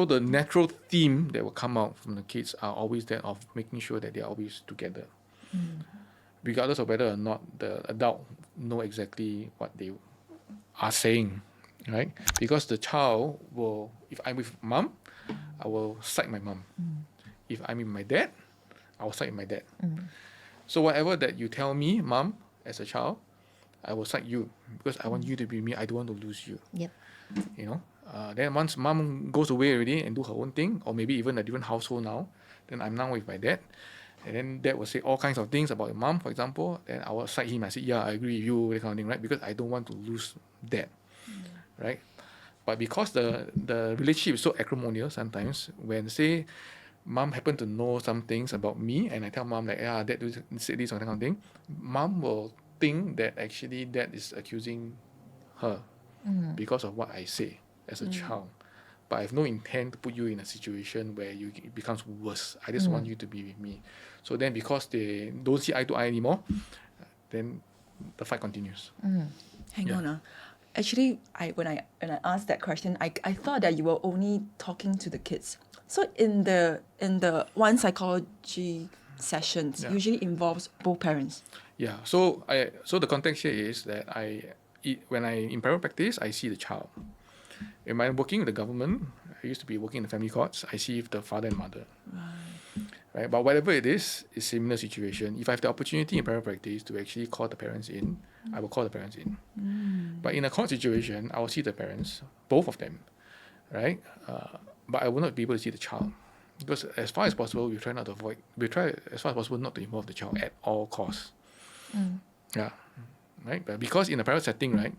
So the natural theme that will come out from the kids are always that of making sure that they are always together, regardless of whether or not the adult know exactly what they are saying, right? Because the child will, if I'm with mom, I will side my mom. If I'm with my dad, I will side my dad. So whatever that you tell me, mom, as a child, I will side you because I want you to be me. I don't want to lose you. Yep. You know. Then once mom goes away already and do her own thing, or maybe even a different household now, then I'm now with my dad. And then dad will say all kinds of things about your mom, for example. Then I will side him. I say, yeah, I agree with you, that kind of thing, right? Because I don't want to lose dad, right? But because the relationship is so acrimonious sometimes, when say mom happen to know some things about me and I tell mom like, yeah, dad said this or that kind of thing, mom will think that actually dad is accusing her because of what I say as a child. But I have no intent to put you in a situation where it becomes worse. I just want you to be with me. So then because they don't see eye to eye anymore, then the fight continues. Hang on. Actually, when I asked that question, I thought that you were only talking to the kids. So in the one psychology sessions usually involves both parents. Yeah. So the context here is that when I in private practice, I see the child. When I'm working with the government, I used to be working in the family courts, I see the father and mother. Right? But whatever it is similar situation. If I have the opportunity in private practice to actually call the parents in, I will call the parents in. But in a court situation, I will see the parents, both of them, right? But I will not be able to see the child. Because as far as possible, we try as far as possible not to involve the child at all costs. Yeah. Right? But because in a private setting, right,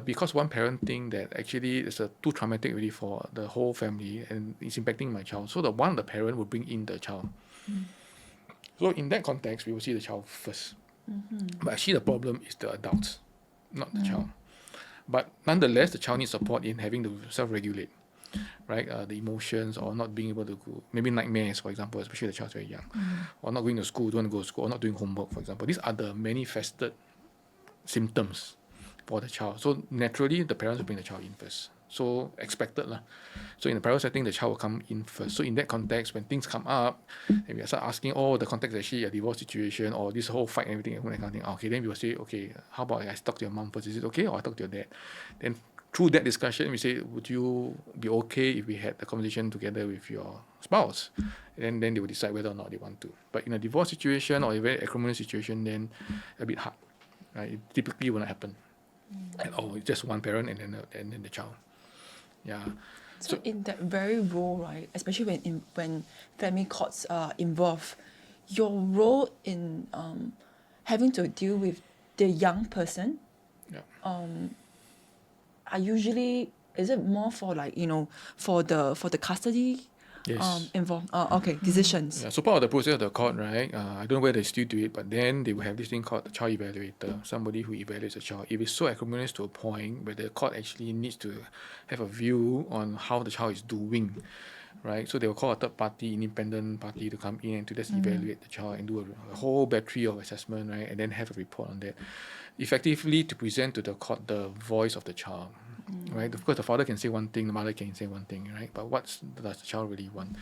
because one parent think that actually it's too traumatic really for the whole family and it's impacting my child. So one of the parent will bring in the child. So in that context, we will see the child first. But actually the problem is the adults, not the child. But nonetheless, the child needs support in having to self-regulate, right? The emotions or not being able to go, maybe nightmares, for example, especially the child's very young, or not going to school, don't want to go to school, or not doing homework, for example. These are the manifested symptoms for the child. So naturally, the parents will bring the child in first. So expected lah. So in the private setting, the child will come in first. So in that context, when things come up, and we start asking, the context is actually a divorce situation or this whole fight and everything, that kind of thing. Okay, then we will say, okay, how about I talk to your mom first? Is it okay? Or I talk to your dad? Then through that discussion, we say, would you be okay if we had the conversation together with your spouse? And then they will decide whether or not they want to. But in a divorce situation or a very acrimonious situation, then a bit hard. Right? It typically will not happen at all. It's just one parent and then the child. Yeah. So in that very role, right, especially when family courts are involved, your role in having to deal with the young person, is it more for for the custody? Yes. Involved. Decisions. Yeah, so part of the process of the court, right? I don't know whether they still do it, but then they will have this thing called the child evaluator, somebody who evaluates a child. If it's so acrimonious to a point where the court actually needs to have a view on how the child is doing, right? So they will call a third party, independent party to come in and to just evaluate the child and do a whole battery of assessment, right? And then have a report on that. Effectively to present to the court the voice of the child. Right? Of course, the father can say one thing, the mother can say one thing, right? But what does the child really want,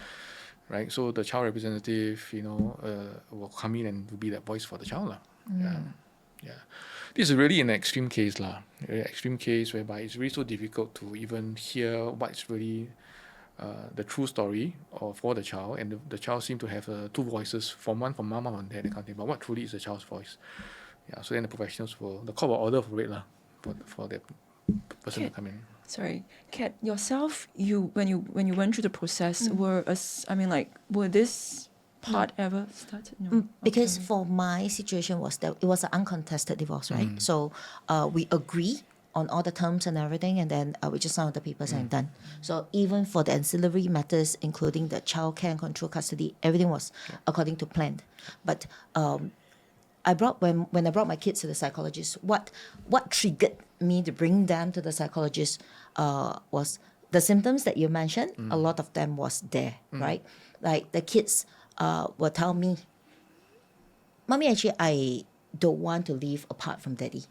right? So the child representative, will come in and will be that voice for the child, lah. Yeah. This is really an extreme case, lah. Extreme case whereby it's really so difficult to even hear what's really the true story for the child, and the child seems to have two voices, from mom, from dad, that kind of thing. But what truly is the child's voice? Yeah. So then the professionals the court will order for it, lah, for that person to come in. Sorry, Kat, yourself, when you went through the process, were this part ever started? No. Because for my situation was that it was an uncontested divorce, right? So we agree on all the terms and everything, and then we just signed the papers and done. So even for the ancillary matters, including the child care and control custody, everything was according to plan. But when I brought my kids to the psychologist, what triggered me to bring them to the psychologist was the symptoms that you mentioned. A lot of them was there, right? Like the kids will tell me, "Mommy, actually, I don't want to live apart from daddy?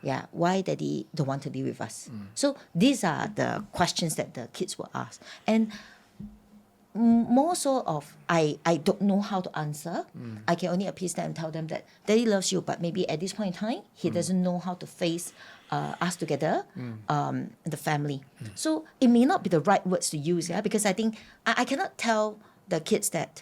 Yeah, why daddy don't want to live with us? So these are the questions that the kids will ask. And more so of I don't know how to answer. I can only appease them and tell them that daddy loves you, but maybe at this point in time, he doesn't know how to face us together, the family. So it may not be the right words to use, yeah, because I think I cannot tell the kids that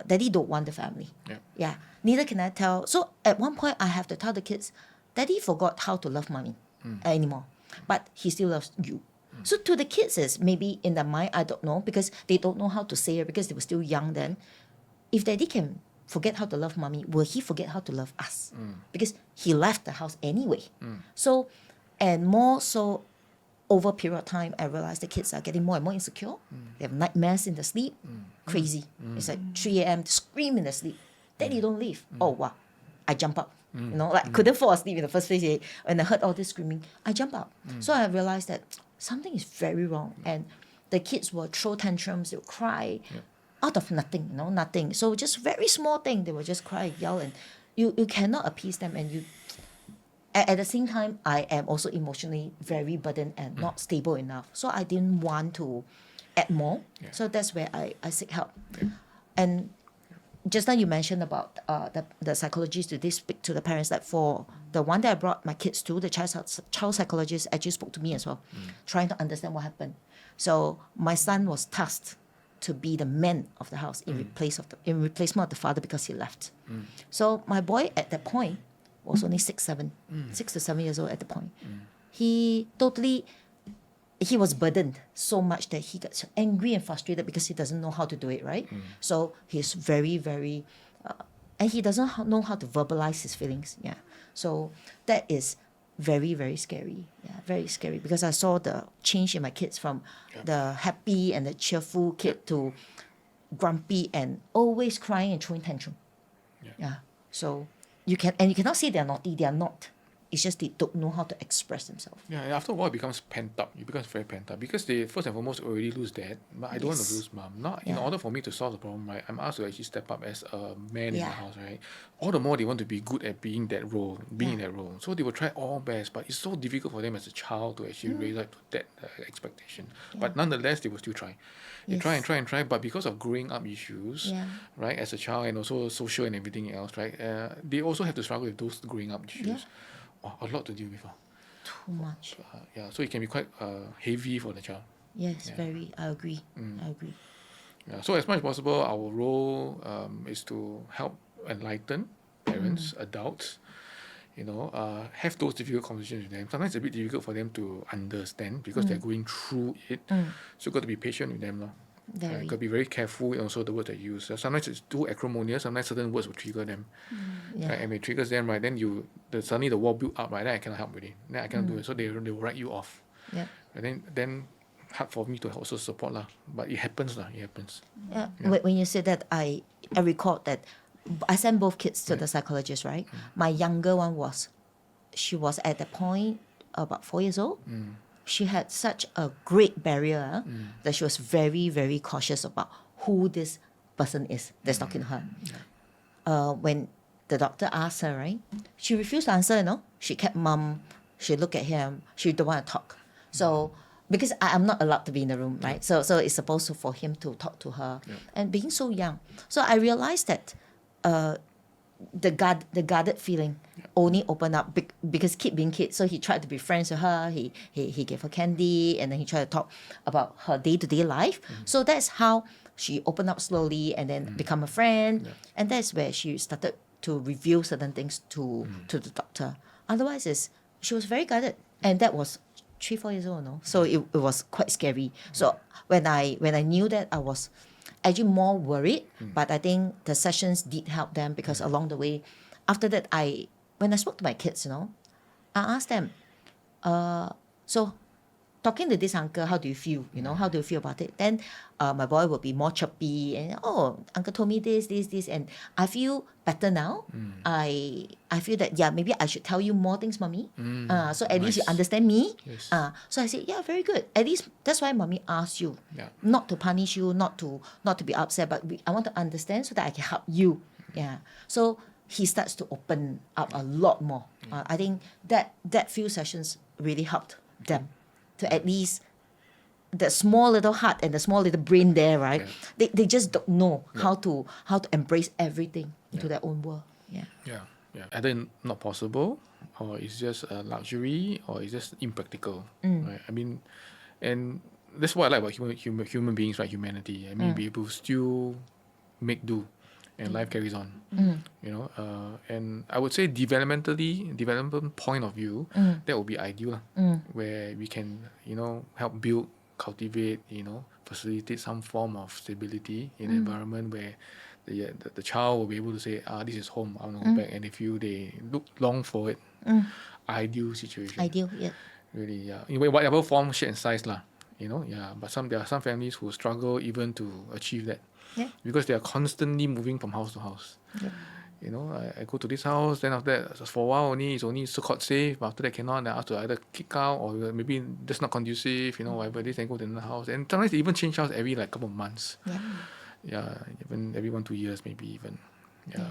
daddy don't want the family. Yeah. Neither can I tell. So at one point, I have to tell the kids, daddy forgot how to love mommy anymore, but he still loves you. So to the kids, is maybe in their mind, I don't know, because they don't know how to say it because they were still young then. If daddy can forget how to love mommy, will he forget how to love us? Because he left the house anyway. So, and more so, over a period of time, I realized the kids are getting more and more insecure. They have nightmares in their sleep. Crazy. It's like 3 a.m. scream in their sleep. Daddy, don't leave. Oh, wow. I jump up. You know, like couldn't fall asleep in the first place. When I heard all this screaming, I jump up. So I realized that something is very wrong. And the kids will throw tantrums, they'll cry out of nothing, nothing. So just very small thing, they will just cry, yell, and you cannot appease them. And you, at the same time, I am also emotionally very burdened and not stable enough. So I didn't want to add more. So that's where I seek help. And just now you mentioned about the psychologist. Did they speak to the parents? Like for the one that I brought my kids to, the child psychologist actually spoke to me as well, trying to understand what happened. So my son was tasked to be the man of the house in replacement of the father because he left. So my boy at that point was only 6 to 7 years old at the point. He was burdened so much that he got so angry and frustrated because he doesn't know how to do it, right? So he's very, very, and he doesn't know how to verbalize his feelings. Yeah. So that is very, very scary. Yeah, very scary, because I saw the change in my kids from the happy and the cheerful kid to grumpy and always crying and throwing tantrum. Yeah. So you cannot say they're naughty. They are not. It's just they don't know how to express themselves. Yeah, and after a while it becomes pent up. It becomes very pent up because they first and foremost already lose dad, but I don't want to lose mom. Not in order for me to solve the problem, right? I'm asked to actually step up as a man in the house, right? All the more they want to be good at being that role, in that role. So they will try all best, but it's so difficult for them as a child to actually raise up to that expectation. But nonetheless, they will still try. They try and try, but because of growing up issues, right, as a child and also social and everything else, right, they also have to struggle with those growing up issues. A lot to deal with. Too much. So it can be quite heavy for the child. Yes, very. I agree. I agree. Yeah, so as much as possible, our role is to help enlighten parents, adults, have those difficult conversations with them. Sometimes it's a bit difficult for them to understand because they're going through it. So you've got to be patient with them. Got to be very careful and also the words they use. Sometimes it's too acrimonious, sometimes certain words will trigger them. Right? And when it triggers them, right, then suddenly the wall built up, right, then I cannot help with it. Then I cannot do it. So they will write you off. And then hard for me to also support. But it happens. It happens. Yeah. When you said that, I recall that I sent both kids to the psychologist, right? My younger one she was at that point about 4 years old. She had such a great barrier that she was very, very cautious about who this person is that's talking to her. When the doctor asked her, right, she refused to answer, She kept mum. She looked at him. She don't want to talk. So, because I'm not allowed to be in the room, right? So it's supposed to for him to talk to her. And being so young. So I realized that the guarded feeling only opened up because kid being kid. So he tried to be friends with her. He gave her candy, and then he tried to talk about her day-to-day life. So that's how she opened up slowly and then become a friend. And that's where she started to reveal certain things to the doctor. Otherwise, she was very guarded. And that was 3-4 years old, So it was quite scary. So when I knew that, I was actually more worried, but I think the sessions did help them because along the way, after that, when I spoke to my kids, I asked them, so talking to this uncle, how do you feel? How do you feel about it? Then my boy will be more chirpy and, uncle told me this, and I feel better now. I feel that, maybe I should tell you more things, mommy. So at least you understand me. Yes. So I said, very good. At least that's why mommy asked you, not to punish you, not to be upset, but I want to understand so that I can help you. So he starts to open up a lot more. I think that few sessions really helped them to at least the small little heart and the small little brain there, right? They just don't know how to embrace everything into their own world. Yeah. Yeah. Either not possible, or it's just a luxury, or it's just impractical. Right? I mean, and that's what I like about human beings, right? Humanity. I mean, we will still make do, and life carries on. You know, and I would say development point of view, that would be ideal, where we can, you know, help build, cultivate, you know, facilitate some form of stability in an environment where the child will be able to say, this is home, I want to go back, and they feel they long for it. Ideal situation. Ideal, yeah. Really, yeah. In whatever form, shape, and size, lah. You know, yeah. But there are some families who struggle even to achieve that. Yeah. Because they are constantly moving from house to house. Yeah. You know, I go to this house, then after that, for a while only, it's only so-called safe. But after that, cannot. Then I have to either kick out, or maybe that's not conducive, you know, whatever it is, then go to another house. And sometimes they even change house every like couple of months. Yeah. Yeah, even every 1-2 years, maybe even. Yeah.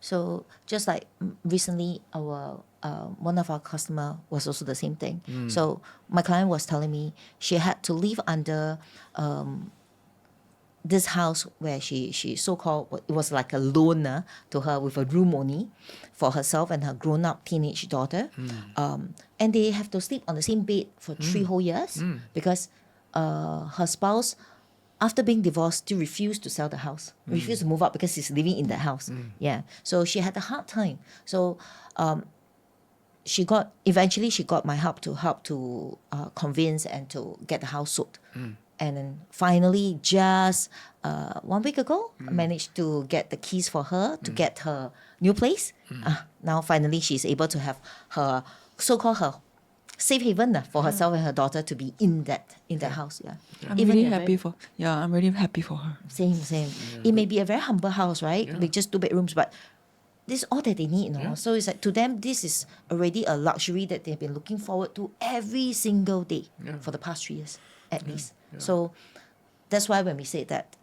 So just like recently, our one of our customer was also the same thing. So my client was telling me she had to live under this house where she so-called, it was like a loaner to her with a room only for herself and her grown-up teenage daughter. And they have to sleep on the same bed for 3 whole years because her spouse, after being divorced, still refused to sell the house, refused to move out because he's living in the house. Yeah. So she had a hard time. So eventually she got my help to convince and to get the house sold. And then finally, just 1 week ago, I managed to get the keys for her to get her new place. Now finally she's able to have her so-called her safe haven for herself and her daughter to be in that house. Yeah. I'm really happy for her. Same. It may be a very humble house, right? With just 2 bedrooms, but this is all that they need, you know. So it's like, to them, this is already a luxury that they've been looking forward to every single day for the past 3 years at least. So that's why when we say that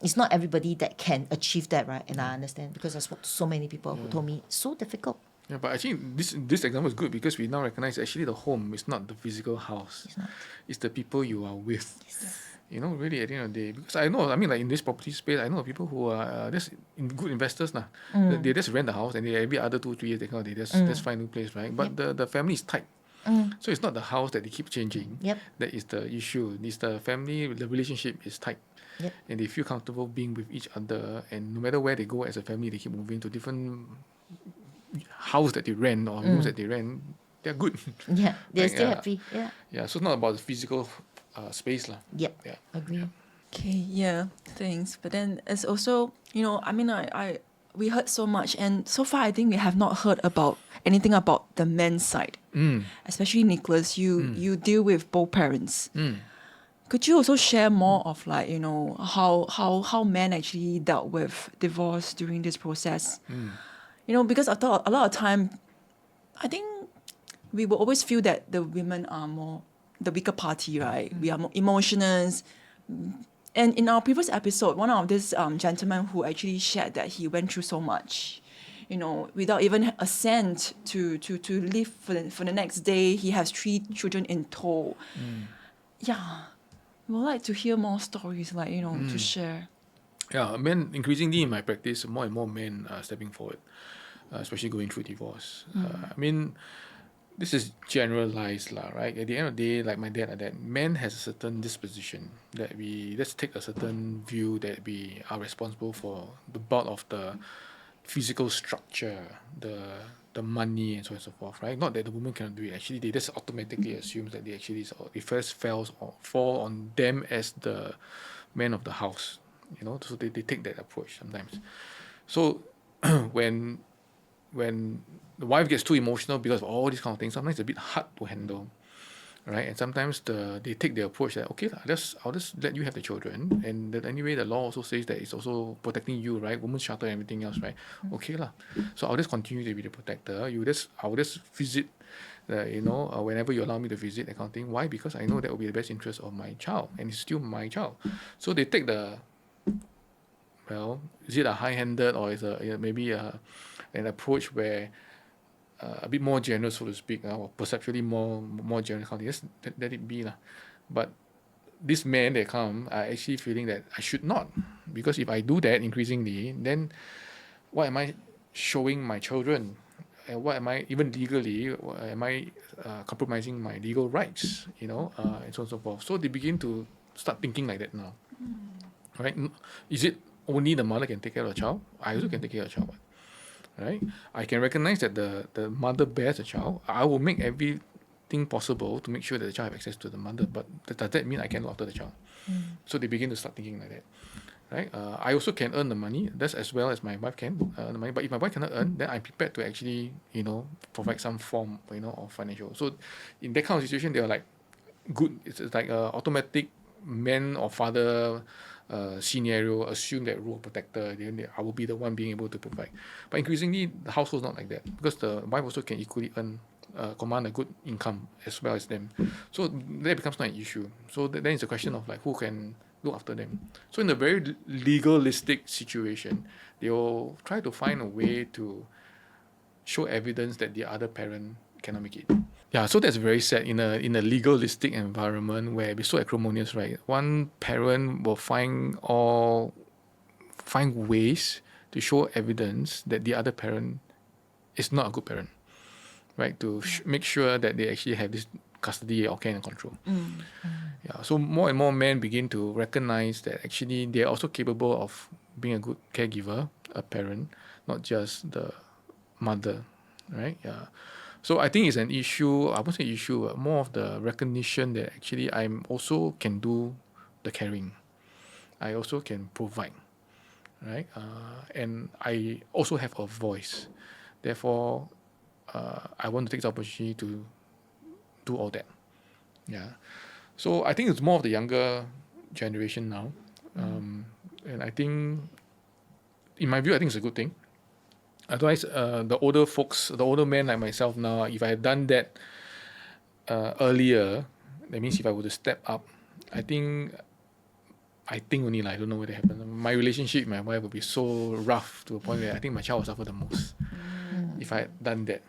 it's not everybody that can achieve that, right? And I understand, because I spoke to so many people who told me it's so difficult. Yeah, but actually this example is good because we now recognize actually the home is not the physical house. It's not. It's the people you are with. Yes. You know, really at the end of the day. Because I know, I mean, like in this property space, I know people who are just good investors now. They just rent the house and every other 2-3 years they just find a new place, right? But the family is tight. So it's not the house that they keep changing. That is the issue. It's the family, the relationship is tight. And they feel comfortable being with each other, and no matter where they go as a family, they keep moving to different house that they rent or rooms that they rent. They're good. Yeah, they're Like, still happy. Yeah. Yeah, so it's not about the physical space lah. Yep. Yeah. Agree. Okay, yeah, thanks. But then it's also, you know, I mean, we heard so much, and so far I think we have not heard about anything about the men's side. Especially Nicholas, you deal with both parents. Could you also share more of, like, you know, how men actually dealt with divorce during this process? You know, because I thought a lot of time, I think we will always feel that the women are more the weaker party, right? We are more emotional. And in our previous episode, one of this gentleman who actually shared that he went through so much, you know, without even a cent to live for the next day. He has 3 children in tow. Yeah, we would like to hear more stories, like, you know, to share. Yeah, men, increasingly in my practice, more and more men are stepping forward, especially going through divorce. I mean, this is generalized lah, right? At the end of the day, like my dad, men has a certain disposition that let's take a certain view that we are responsible for the bulk of the physical structure, the money and so on and so forth, right? Not that the woman cannot do it. Actually, they just automatically assume that it first fall on them as the man of the house, you know. So they take that approach sometimes. So when the wife gets too emotional because of all these kind of things, sometimes it's a bit hard to handle, right? And sometimes they take the approach that, okay, I'll just let you have the children, and that anyway the law also says that it's also protecting you, right? Women's shelter and everything else, right? Okay lah. So I'll just continue to be the protector. I'll just visit, whenever you allow me to visit, that kind of thing. Why? Because I know that will be the best interest of my child, and it's still my child. So they take the well, is it a high-handed or is maybe an approach where a bit more generous, so to speak, or perceptually more generous? Let it be lah. But this men they come are actually feeling that I should not, because if I do that increasingly, then what am I showing my children? And what am I, even legally, am I compromising my legal rights, and so on and so forth. So they begin to start thinking like that now. Right? Is it only the mother can take care of the child? I also can take care of the child. Right? I can recognize that the mother bears a child. I will make everything possible to make sure that the child have access to the mother. But does that mean I can look after the child? So they begin to start thinking like that. Right? I also can earn the money. That's as well as my wife can earn the money. But if my wife cannot earn, then I'm prepared to actually, provide some form, of financial. So in that kind of situation, they are like good. It's like a automatic man or father scenario. Assume that role of protector. Then I will be the one being able to provide. But increasingly, the household's not like that, because the wife also can equally earn. Command a good income as well as them. So that becomes not an issue. So then it's a question of like who can look after them. So in a very legalistic situation, they will try to find a way to show evidence that the other parent cannot make it. Yeah, so that's very sad in a legalistic environment where it's so acrimonious, right? One parent will find ways to show evidence that the other parent is not a good parent, right? To make sure that they actually have this custody or care and control. Yeah, so more and more men begin to recognize that actually they are also capable of being a good caregiver, a parent, not just the mother, right? Yeah. So I think it's an issue, I won't say issue, but more of the recognition that actually I also can do the caring. I also can provide, right? And I also have a voice. Therefore, I want to take the opportunity to do all that. Yeah. So I think it's more of the younger generation now. And I think, in my view, I think it's a good thing. Otherwise, the older men like myself now, if I had done that earlier, that means if I were to step up, I think only, I don't know what happened. My relationship with my wife would be so rough to a point where I think my child would suffer the most if I had done that.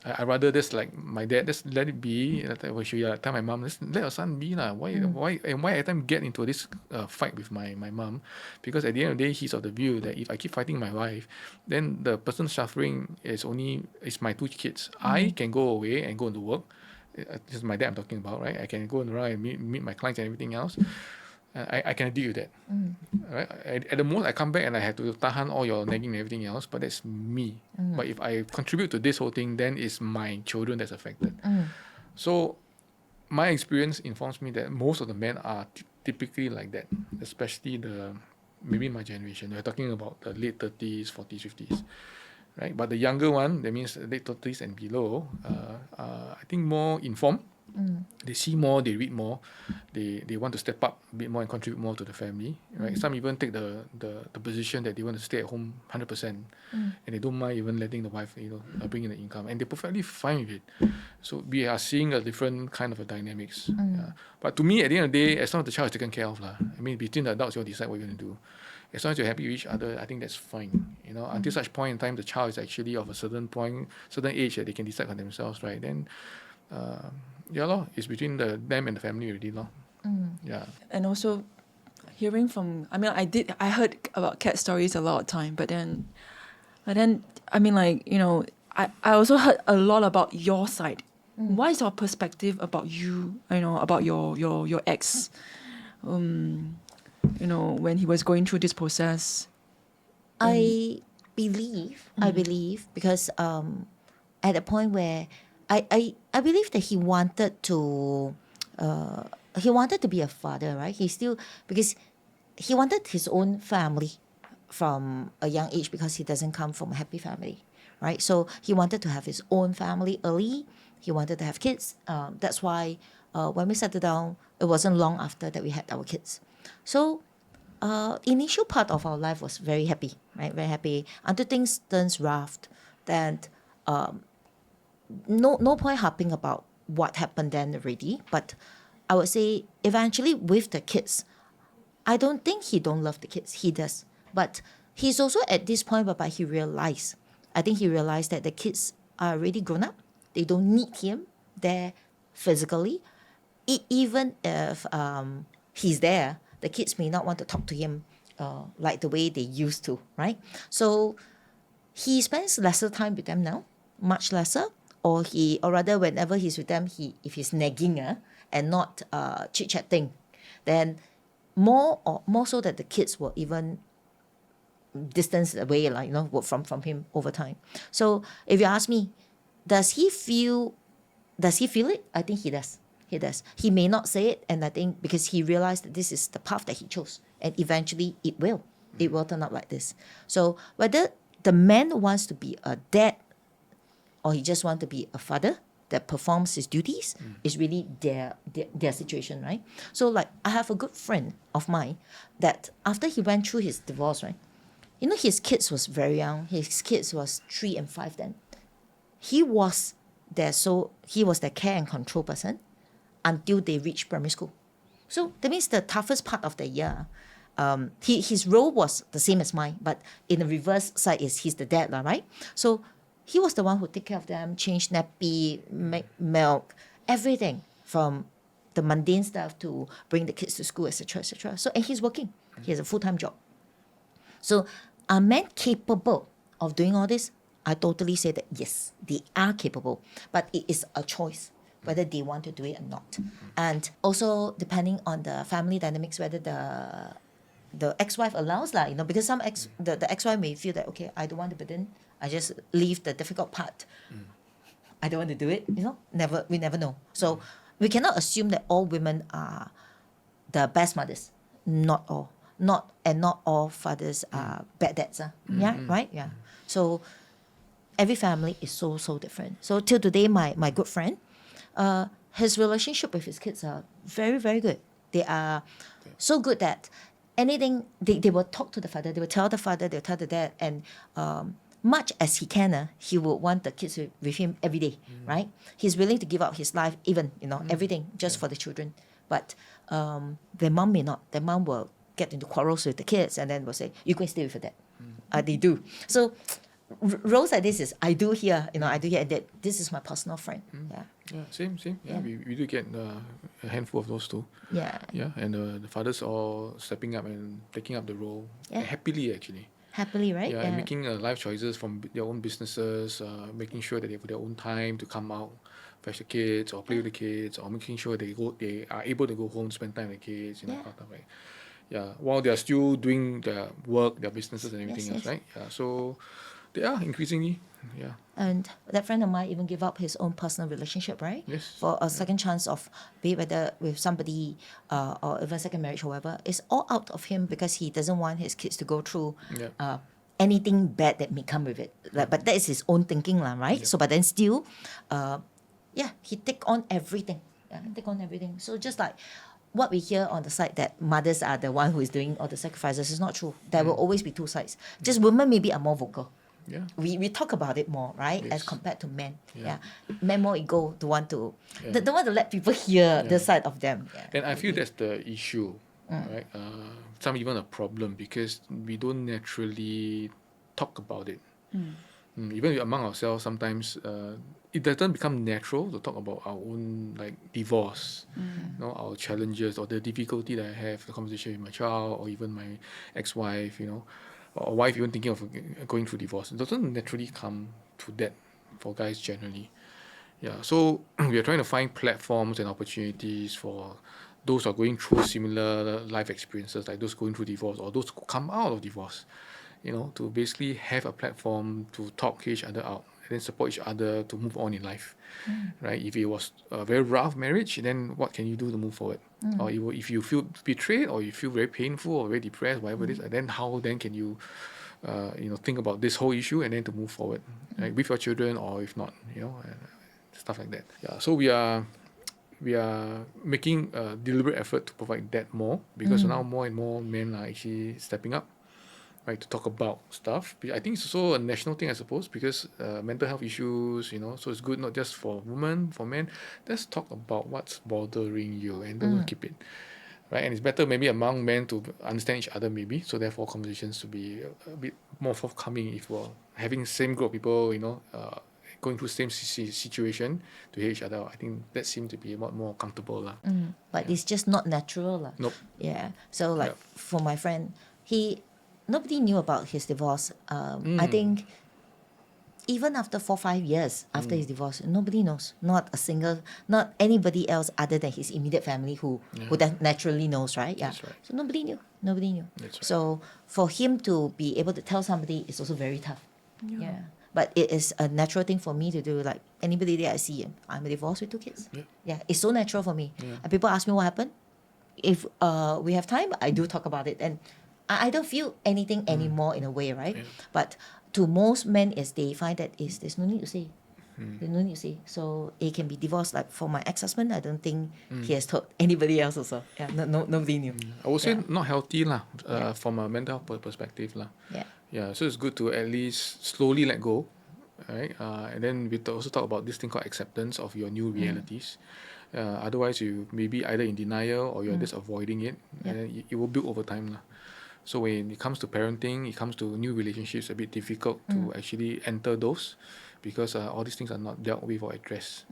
I rather just like my dad, just let it be. I tell my mom, just let your son be lah. Why every time get into this fight with my mom? Because at the end of the day, he's of the view that if I keep fighting my wife, then the person suffering is my two kids. I can go away and go into work. This is my dad I'm talking about, right? I can go around and meet my clients and everything else. I can deal with that. Right? At the most, I come back and I have to tahan all your nagging and everything else, but that's me. But if I contribute to this whole thing, then it's my children that's affected. So my experience informs me that most of the men are typically like that, especially maybe my generation. We're talking about the late 30s, 40s, 50s. Right? But the younger one, that means late 30s and below, I think more informed. They see more, they read more, they want to step up a bit more and contribute more to the family, right? Some even take the position that they want to stay at home 100%, and they don't mind even letting the wife, bring in the income, and they're perfectly fine with it. So we are seeing a different kind of a dynamics. Yeah. But to me, at the end of the day, as long as the child is taken care of, I mean, between the adults, you'll decide what you're going to do. As long as you're happy with each other, I think that's fine. Until such point in time, the child is actually of a certain age that they can decide for themselves, right? Then, it's between them and the family already, Yeah. And also, hearing from, I heard about cat stories a lot of time, but then, I also heard a lot about your side. What is your perspective about you? About your ex, when he was going through this process. I believe because at the point where I believe that he wanted to be a father, right? Because he wanted his own family from a young age, because he doesn't come from a happy family, right? So he wanted to have his own family early. He wanted to have kids. That's why when we settled down, it wasn't long after that we had our kids. So initial part of our life was very happy, right? Very happy until things turns rough. Then no point harping about what happened then already. But I would say eventually with the kids, I don't think he don't love the kids. He does. But he's also at this point whereby he realized that the kids are already grown up. They don't need him there physically. Even if he's there, the kids may not want to talk to him like the way they used to, right? So he spends lesser time with them now, much lesser, or rather whenever he's with them, if he's nagging and not chit-chatting, then more so that the kids will even distance away, like, from him over time. So if you ask me, does he feel it? I think he does. He may not say it, and I think because he realized that this is the path that he chose, and eventually it will turn out like this. So whether the man wants to be a dad or he just wants to be a father that performs his duties is really their situation, right? So like I have a good friend of mine that after he went through his divorce, right? His kids was very young. His kids was 3 and 5 then. He was their care and control person until they reached primary school. So that means the toughest part of the year, his role was the same as mine, but in the reverse side is he's the dad, right? So he was the one who take care of them, change nappy, make milk, everything from the mundane stuff to bring the kids to school, etc., etc. So, and he's working. He has a full-time job. So are men capable of doing all this? I totally say that yes, they are capable, but it is a choice whether they want to do it or not. And also depending on the family dynamics, whether the ex-wife allows, because the ex-wife may feel that, okay, I don't want the burden, I just leave the difficult part. I don't want to do it, we never know. So we cannot assume that all women are the best mothers. Not all. Not all fathers are bad dads. Yeah, right? Yeah. So every family is so different. So till today, my good friend, his relationship with his kids are very, very good. They are so good that anything, they will talk to the father, they will tell the father, they will tell the dad, and much as he can, he will want the kids with him every day, right? He's willing to give up his life, even, everything, just for the children. But their mom may not. Their mom will get into quarrels with the kids and then will say, you go and stay with your dad. They do. So roles like this is, I do here, and that this is my personal friend. Yeah, same. Yeah, we do get a handful of those too. Yeah. Yeah, and the fathers all stepping up and taking up the role happily, actually. Happily, right? Yeah, and making life choices from their own businesses, making sure that they have their own time to come out, fetch the kids or play with the kids, or making sure they are able to go home, spend time with the kids, kind of stuff, right? Yeah, while they are still doing their work, their businesses and everything else, right? Yeah, so they are increasingly, And that friend of mine even gave up his own personal relationship, right? Yes. For a second chance of, be it whether with somebody or even second marriage or whatever. It's all out of him because he doesn't want his kids to go through anything bad that may come with it. But that is his own thinking, right? Yeah. So, but then still, he take on everything. So just like what we hear on the side that mothers are the one who is doing all the sacrifices is not true. There will always be two sides. Just women maybe are more vocal. Yeah. We talk about it more, right? Yes. As compared to men. Yeah. Men more ego to want to don't want to let people hear the side of them. Yeah. And I feel that's the issue, right? Some even a problem because we don't naturally talk about it. Even among ourselves, sometimes it doesn't become natural to talk about our own divorce, our challenges or the difficulty that I have, the conversation with my child or even my ex-wife, or wife even thinking of going through divorce. It doesn't naturally come to that for guys generally. Yeah, so we are trying to find platforms and opportunities for those who are going through similar life experiences, like those going through divorce or those who come out of divorce, to basically have a platform to talk each other out and then support each other to move on in life, right? If it was a very rough marriage, then what can you do to move forward? Or if you feel betrayed or you feel very painful or very depressed, whatever it is, then how then can you, think about this whole issue and then to move forward, right? With your children or if not, stuff like that. Yeah, so we are making a deliberate effort to provide that more because now more and more men are actually stepping up, right, to talk about stuff. I think it's also a national thing, I suppose, because mental health issues, so it's good not just for women, for men. Let's talk about what's bothering you and don't keep it. right? And it's better maybe among men to understand each other maybe, so therefore conversations to be a bit more forthcoming if we're having same group of people, going through same situation to hear each other. I think that seems to be a lot more comfortable lah. But it's just not natural lah. Nope. Yeah. So like Yeah. for my friend, nobody knew about his divorce. I think even after 4-5 years after his divorce, nobody knows. Not anybody else other than his immediate family who then naturally knows, right? Yeah. That's right. So nobody knew. Nobody knew. That's right. So for him to be able to tell somebody is also very tough. Yeah. But it is a natural thing for me to do. Like anybody that I see, I'm divorced with 2 kids. Yeah. It's so natural for me. And people ask me what happened. If we have time, I do talk about it. And I don't feel anything anymore in a way, right? But to most men, they find that there's no need to say. There's no need to say. So it can be divorced. Like for my ex-husband, I don't think he has told anybody else also. Yeah, nobody knew. I would say not healthy lah, from a mental health perspective lah. Yeah. Yeah, so it's good to at least slowly let go, right? And then we also talk about this thing called acceptance of your new realities. Otherwise, you may be either in denial or you're just avoiding it, and then it will build over time lah. So when it comes to parenting, it comes to new relationships, a bit difficult to actually enter those because all these things are not dealt with or addressed.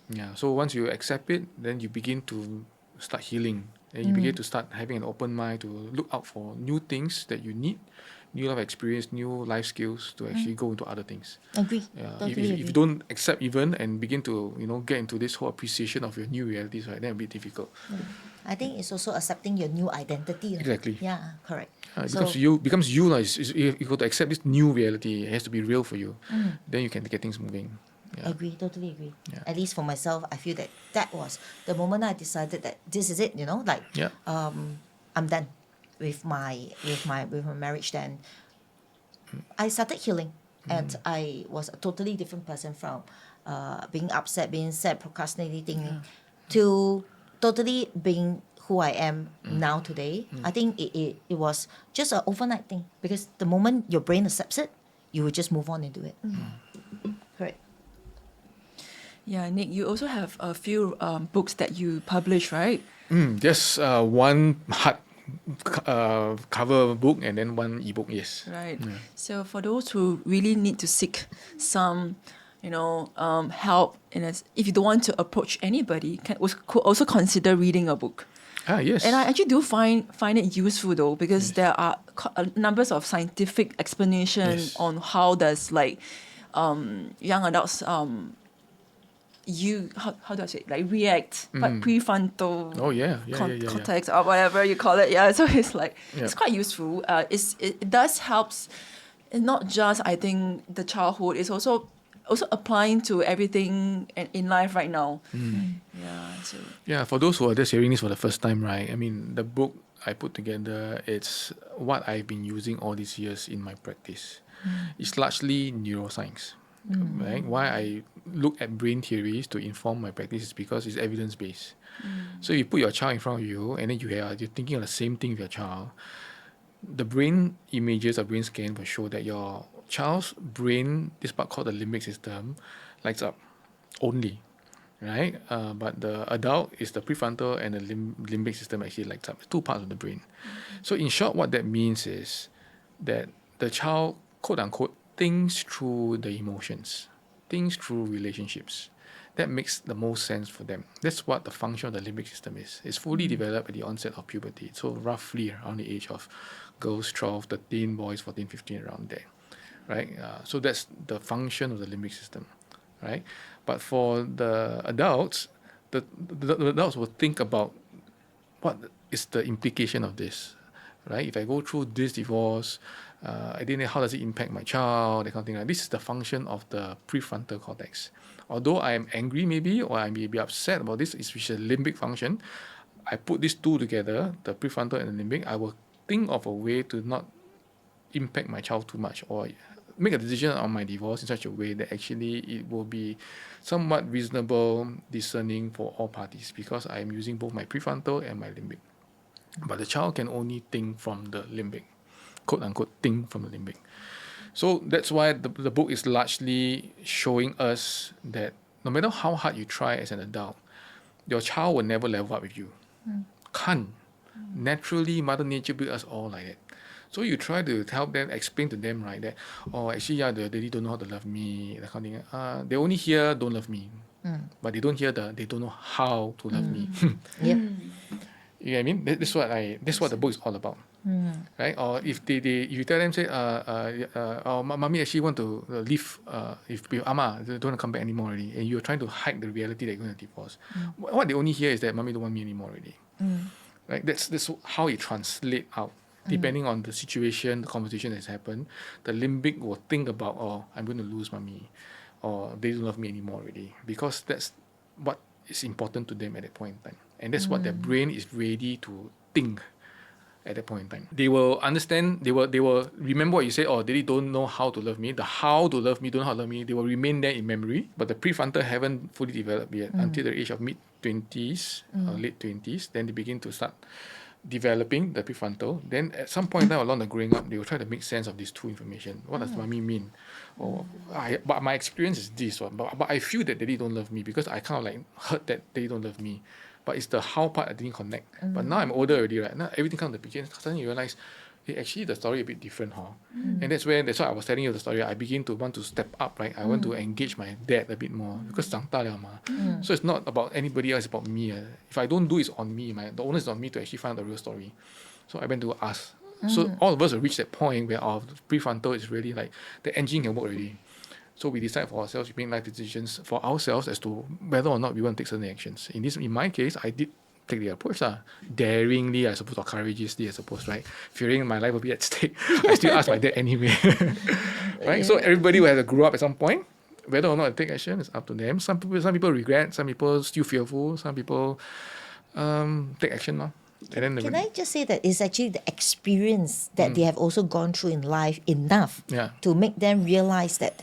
Yeah. So once you accept it, then you begin to start healing, and you begin to start having an open mind to look out for new things that you need, new life experience, new life skills to actually go into other things. Agree. Yeah. Totally If you don't accept even and begin to get into this whole appreciation of your new realities, right, then it'll be difficult. I think it's also accepting your new identity. Exactly. Yeah, correct. It So- becomes you lah. You got to accept this new reality. It has to be real for you. Then you can get things moving. Yeah. Agree, totally agree. Yeah. At least for myself, I feel that was the moment I decided that this is it. Like Yeah. I'm done with my marriage. Then I started healing, and I was a totally different person from being upset, being sad, procrastinating, to totally being who I am now today. I think it was just an overnight thing, because the moment your brain accepts it, you will just move on and do it. Correct. Yeah, Nick, you also have a few books that you publish, right? Just one hard cover book and then one ebook. Yes. Right. So for those who really need to seek some, help, if you don't want to approach anybody, could also consider reading a book. Yes. And I actually do find it useful though, because there are numbers of scientific explanation Yes. on how does young adults how do I say it? React, prefrontal Oh yeah. cortex or whatever you call it. Yeah, so it's Yeah. it's quite useful. It does helps, not just I think the childhood. It's also applying to everything in life right now. Yeah. So Yeah, for those who are just hearing this for the first time, right? I mean, the book I put together, it's what I've been using all these years in my practice. It's largely neuroscience, right? Why I look at brain theories to inform my practice is because it's evidence-based. So you put your child in front of you, and then you're thinking of the same thing with your child. The brain images or brain scan will show that your child's brain, this part called the limbic system, lights up only, right? But the adult is the prefrontal and the limbic system actually lights up. It's 2 parts of the brain. So in short, what that means is that the child, quote unquote, thinks through the emotions, thinks through relationships. That makes the most sense for them. That's what the function of the limbic system is. It's fully developed at the onset of puberty. So roughly around the age of girls 12, 13, boys 14, 15, around there, right? So that's the function of the limbic system, right? But for the adults, the adults will think about what is the implication of this, right? If I go through this divorce, I didn't know how does it impact my child, that kind of thing. This is the function of the prefrontal cortex. Although I am angry maybe, or I may be upset about this, which is a limbic function, I put these two together, the prefrontal and the limbic, I will think of a way to not impact my child too much, or make a decision on my divorce in such a way that actually it will be somewhat reasonable, discerning for all parties, because I am using both my prefrontal and my limbic. But the child can only think from the limbic, quote unquote, think from the limbic. So that's why the book is largely showing us that no matter how hard you try as an adult, your child will never level up with you. Can't. Naturally, Mother Nature built us all like that. So you try to help them, explain to them, right, that, oh, actually, yeah, the daddy don't know how to love me, that kind of thing. They only hear don't love me, but they don't hear they don't know how to love me. Yep. You know what I mean? That's what the book is all about, right? Or if if you tell them, say, mommy actually want to leave, if with ama, they don't want to come back anymore already, and you're trying to hide the reality that you're going to divorce. What they only hear is that mommy don't want me anymore already, right? That's how it translates out. Depending on the situation, the conversation that's happened, the limbic will think about, oh, I'm going to lose mommy, or they don't love me anymore already, because that's what is important to them at that point in time. And that's what their brain is ready to think at that point in time. They will understand, they will remember what you say, oh, they don't know how to love me. The how to love me, don't know how to love me, they will remain there in memory. But the prefrontal haven't fully developed yet until the age of mid-20s or late 20s. Then they begin to start developing the prefrontal. Then at some point in time along the growing up, they will try to make sense of these two information. What does mommy mean? Or but my experience is this one. But I feel that daddy don't love me because I kind of like heard that daddy don't love me. But it's the how part I didn't connect. But now I'm older already, right? Now everything comes to the picture. Suddenly you realize, hey, actually the story a bit different, huh? And that's why I was telling you the story. I begin to want to step up, right? I want to engage my dad a bit more because 长大了嘛. So it's not about anybody else, it's about me. If I don't do it's on me. The onus is on me to actually find out the real story. So I went to ask. So all of us have reached that point where our prefrontal is really like the engine can work already. So we decide for ourselves, we make life decisions for ourselves as to whether or not we want to take certain actions. In my case, I did take the approach. Daringly, I suppose, or courageously, I suppose, right? Fearing my life will be at stake. I still ask my dad anyway. Right? So everybody will have to grow up at some point. Whether or not they take action is up to them. Some people regret, some people still fearful, some people take action now. And then Can I just say that it's actually the experience that they have also gone through in life enough to make them realize that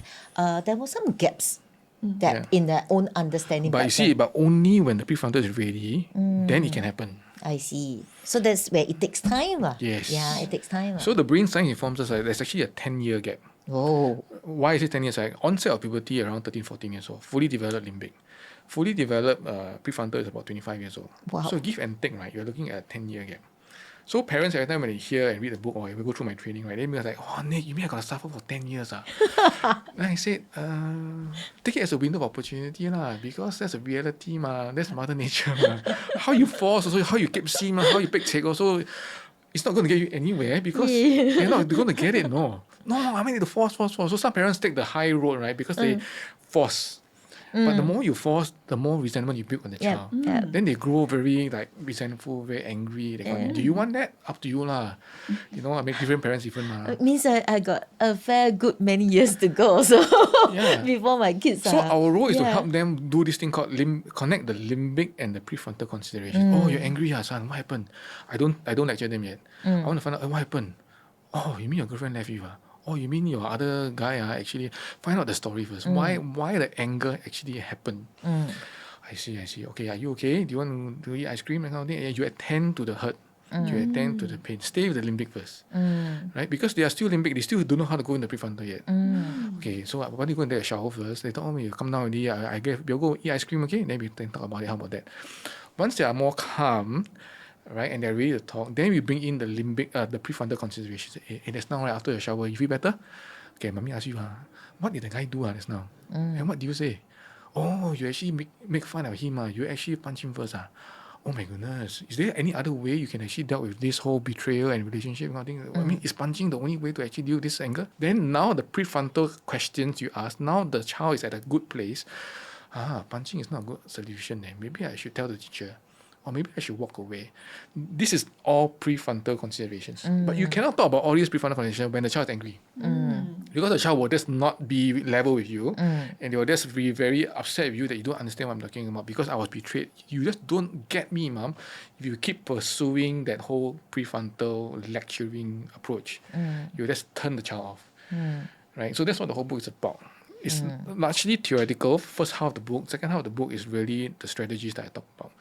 there were some gaps that in their own understanding. But you see, but only when the prefrontal is ready, then it can happen. I see. So that's where it takes time. Yes. Yeah, it takes time. So the brain science informs us that there's actually a 10-year gap. Oh. Why is it 10 years? Like onset of puberty around 13, 14 years old. Fully developed limbic. Fully developed prefrontal is about 25 years old. Wow. So give and take, right? You're looking at a 10-year gap. So parents, every time when they hear and read the book or we go through my training, right, they be like, oh, Nick, you mean I got to suffer for 10 years? Then I said, take it as a window of opportunity because that's a reality, that's Mother Nature. How you force, also, how you keep seeing, how you pick take also, it's not going to get you anywhere because you're not going to get it, no. No, I mean, the force. So some parents take the high road, right, because they force. But the more you force, the more resentment you build on the child. Then they grow very like resentful, very angry. They go, do you want that? Up to you lah. You know, I mean, different parents different lah. It means I got a fair good many years to go so before my kids. So our role is to help them do this thing called connect the limbic and the prefrontal consideration. Oh, you're angry, son. What happened? I don't lecture them yet. I want to find out what happened. Oh, you mean your girlfriend left you? Oh, you mean your other guy actually find out the story first. Why the anger actually happened? I see. Okay, are you okay? Do you want to eat ice cream and kind of thing? You attend to the hurt. You attend to the pain. Stay with the limbic first. Right? Because they are still limbic, they still don't know how to go in the prefrontal yet. Okay, so why don't you go and take a shower first? They thought, oh, you come down already, I guess we'll go eat ice cream, okay? Then we can talk about it. How about that? Once they are more calm, right, and they're ready to talk, then we bring in the limbic, the prefrontal considerations. Hey, that's now, right, after your shower, you feel better? Okay, mommy ask you, what did the guy do just now? And what do you say? Oh, you actually make fun of him. You actually punch him first. Oh my goodness. Is there any other way you can actually deal with this whole betrayal and relationship kind of thing? I mean, is punching the only way to actually deal with this anger? Then now the prefrontal questions you ask, now the child is at a good place. Punching is not a good solution then. Maybe I should tell the teacher. Or maybe I should walk away. This is all prefrontal considerations. But you cannot talk about all these prefrontal considerations when the child is angry. Because the child will just not be level with you. And they will just be very upset with you that you don't understand what I'm talking about because I was betrayed. You just don't get me, mom. If you keep pursuing that whole prefrontal lecturing approach, you just turn the child off. Right? So that's what the whole book is about. It's largely theoretical. First half of the book. Second half of the book is really the strategies that I talk about.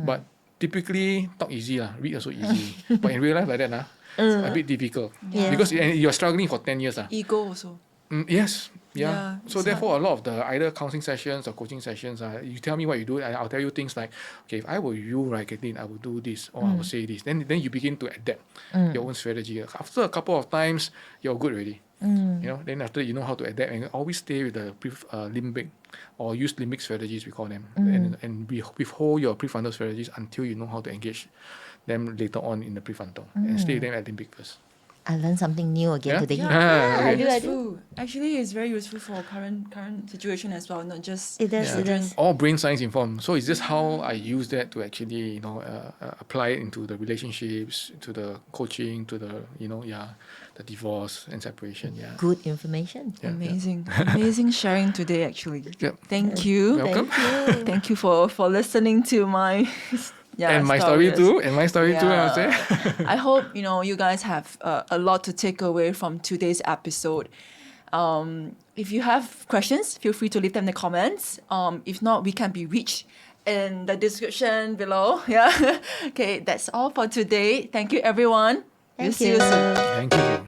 But typically, talk easy. Read also easy. But in real life like that, it's a bit difficult. Because you're struggling for 10 years. Ego also. Yes. Yeah. So therefore, a lot of the either counseling sessions or coaching sessions, you tell me what you do, and I'll tell you things like, okay, if I were you, right, Kathleen, I would do this, or I would say this. Then you begin to adapt your own strategy. After a couple of times, you're good already. Then after you know how to adapt, and always stay with the limbic or use limbic strategies, we call them, and withhold your prefrontal strategies until you know how to engage them later on in the prefrontal, and stay with them at limbic first. I learned something new again today. Yeah, I do. useful. Actually, it's very useful for current situation as well, not just It does. All brain science informed. So it's just how I use that to actually, apply it into the relationships, to the coaching, to the, the divorce and separation. Yeah. Good information. Yeah, Amazing sharing today. Actually, thank you. Welcome. Thank you for listening to my. And my story too. I would say. I hope you guys have a lot to take away from today's episode. If you have questions, feel free to leave them in the comments. If not, we can be reached in the description below. Yeah. Okay, that's all for today. Thank you, everyone. We'll see you soon. Thank you.